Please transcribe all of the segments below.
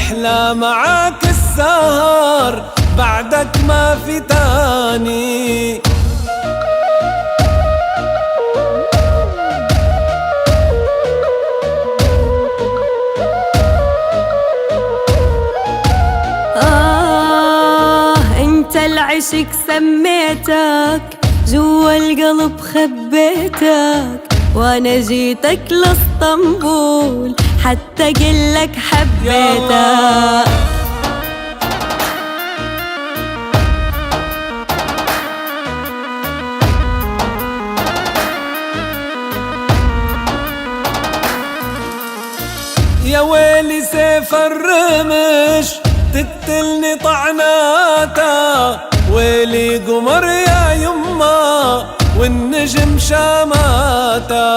يحلى معاك السهر بعدك ما في تاني. انت العشق سميتك جوا القلب خبيتك، وانا جيتك لاسطنبول حتى قلك حبيتك. يا ويلي سيف الرمش تقتلني طعناتا، ويلي قمر يا يما والنجم شاماتا.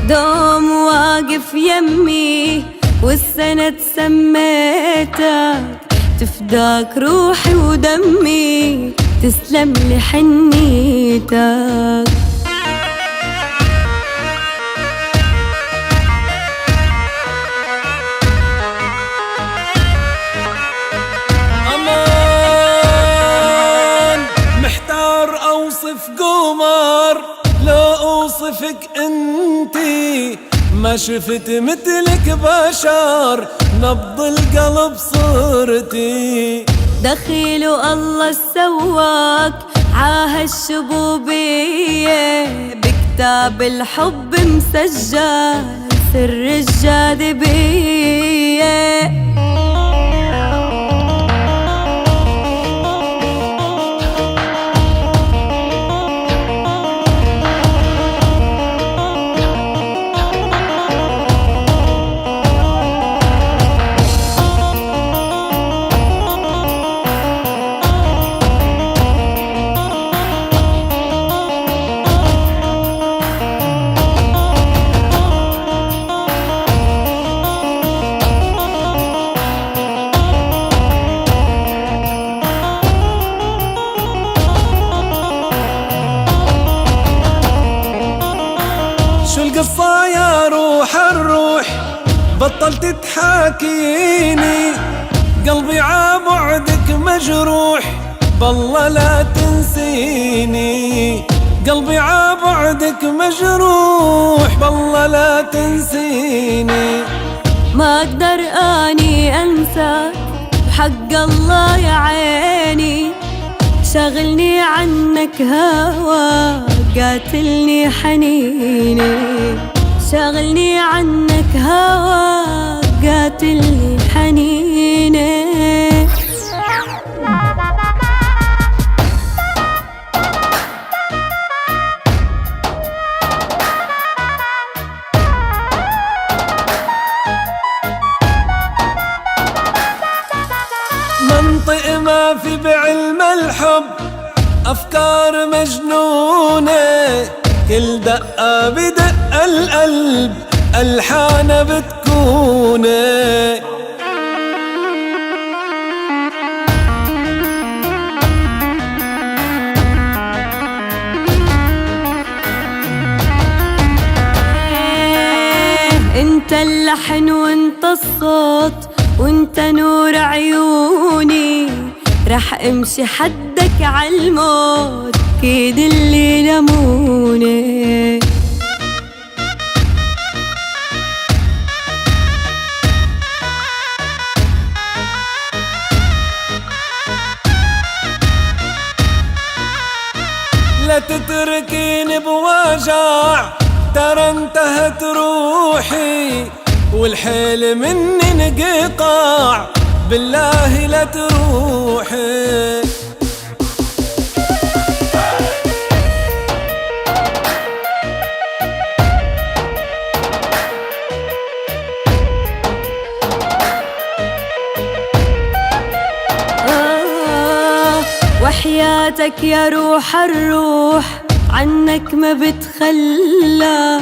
دوم واقف يمي والسند سميتك، تفداك روحي ودمي تسلم لي حنيتك. أمان محتار أوصف قمر لو أوصفك انتي، ما شفت مثلك بشر نبض القلب صرتي. دخيل الله سواك عاها الشبوبية، بكتاب الحب مسجل سر الجاذبية. شو القصة يا روح الروح بطلت تحاكيني، قلبي عبعدك مجروح بالله لا تنسيني. قلبي عبعدك مجروح بالله لا تنسيني. ما اقدر اني انساك بحق الله يا عيني، شغلني عنك هواك قاتلني حنيني، شغلني عنك هواك قاتلني حنيني. منطق ما في بعلم الحب أفكار مجنونة، كل دقة بدق القلب ألحان بتكوني. انت اللحن وانت الصوت وانت نور عيوني، رح امشي حدك عالموت كيد اللي لموني. لا تتركيني بوجع ترى انتهت روحي، والحيل مني انقطاع بالله لا تروحي. وحياتك يا روح الروح عنك ما بتخلى،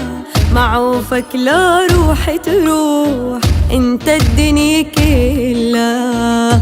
معوفك لا روح تروح انت الدنيا كلها.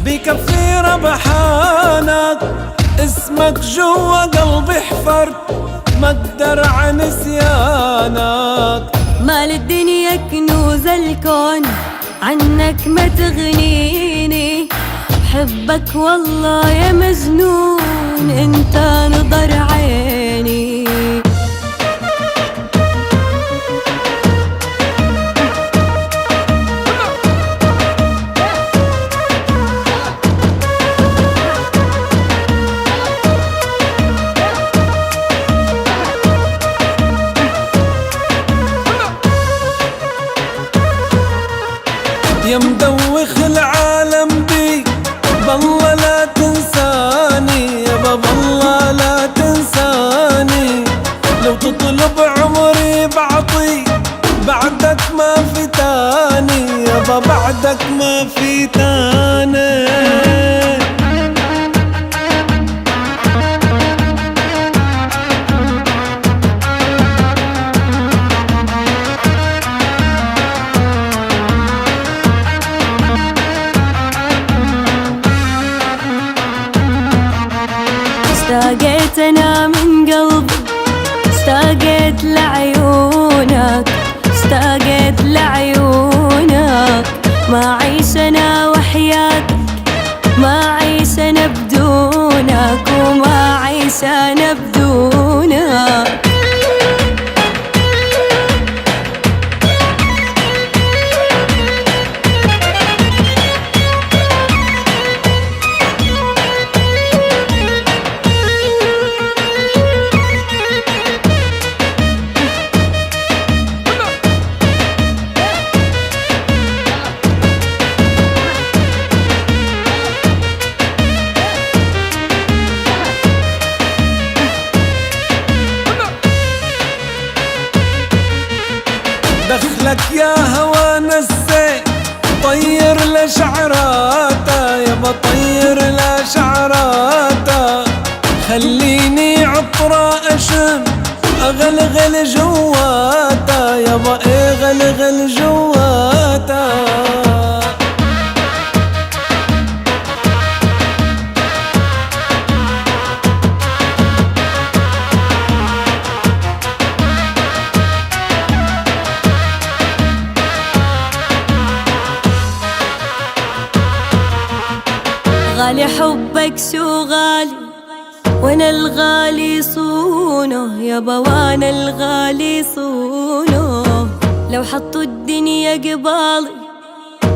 بكفي ربحانك، اسمك جوا قلبي حفرت ما اقدر عن نسيانك. مال الدنيا كنوز الكون، عنك ما تغنيني، حبك والله يا مجنون، انت نظر عيني. يا مدوخ العالم بي بالله لا تنساني، يابا بالله لا تنساني، لو تطلب عمري بعطي، بعدك ما في تاني، يابا بعدك ما في تاني. اشتاقت انا من قلبي، اشتاقت لعيونك، اشتاقت لعيونك، ما عيش انا وحياتك، ما عيش انا بدونك، وما عيش انا بدونك. دخلك يا هوا نسيت، طير لشعراته، يابا طير لشعراته، خليني عطرة اشم اغلغل جواته، يابا اغلغل جواته. غالي حبك شو غالي، وانا الغالي صونه، يابا وانا الغالي صونه، لو حطوا الدنيا قبالي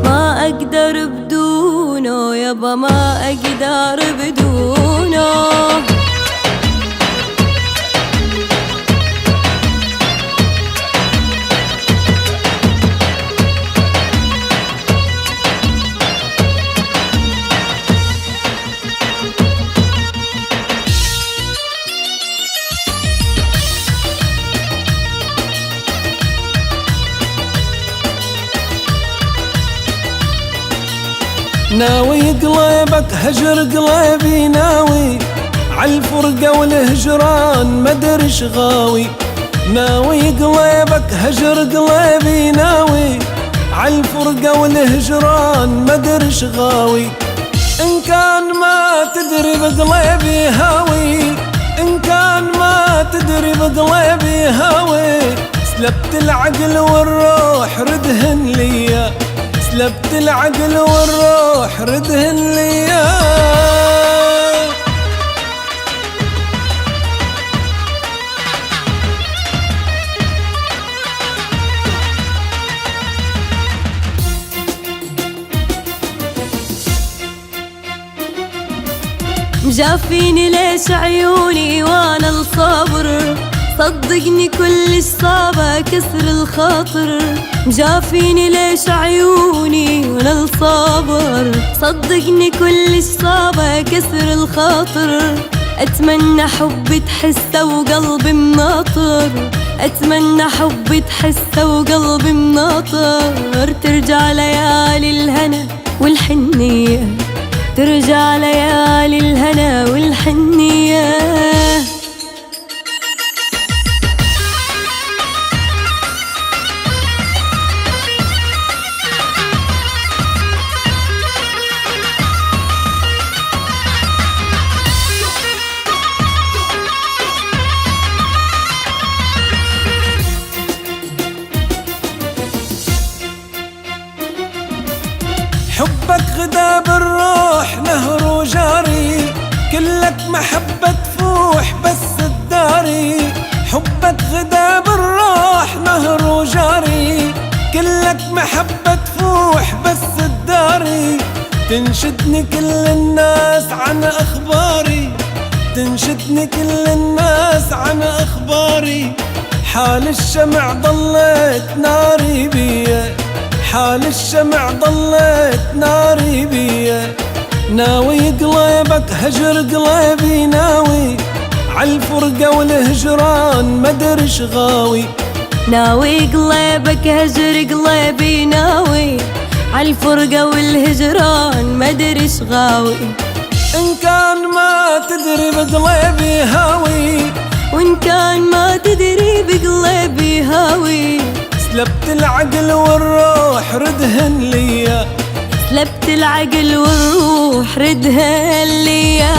ما اقدر بدونه، يابا ما اقدر بدونه. ناوي قلبك هجر قلبي، ناوي عالفرقة والهجران مدرش غاوي، ناوي قلبك هجر قلبي، ناوي عالفرقة والهجران مدرش غاوي. إن كان ما تدري بقلبي هاوي، إن كان ما تدري بقلبي هاوي، سلبت العقل والروح ردهن ليا، سلبت العقل والروح ردهن ليا. مجافيني ليش عيوني وانا الصبر، صدقني كلش صعبة كسر الخاطر. مجافيني ليش عيوني وانا الصبر، صدقني كلش صعبة كسر الخاطر. اتمنى حب تحسه وقلبي مناطر، اتمنى حب تحسه وقلبي مناطر. ترجع ليالي الهنا والحنية، ترجع ليالي الهنا والحنية. غدا بالروح نهر وجاري، كلك محبة تفوح بس الداري. حبك غدا بالروح نهر وجاري، كلك محبة تفوح بس الداري. تنشدني كل الناس عن أخباري، تنشدني كل الناس عن أخباري. حال الشمع ضليت ناري بيا، حال الشمع ضليت ناري بيا. ناوي قلبك هجر قلبي ناوي، عالفرقة والهجران مدرش غاوي. ناوي قلبك هجر قلبي ناوي، عالفرقة والهجران مدرش غاوي. إن كان ما تدري بقلبي هاوي، وإن كان ما تدري بقلبي هاوي. سلبت العقل والروح ردهن ليا، سلبت العقل والروح ردهن ليا.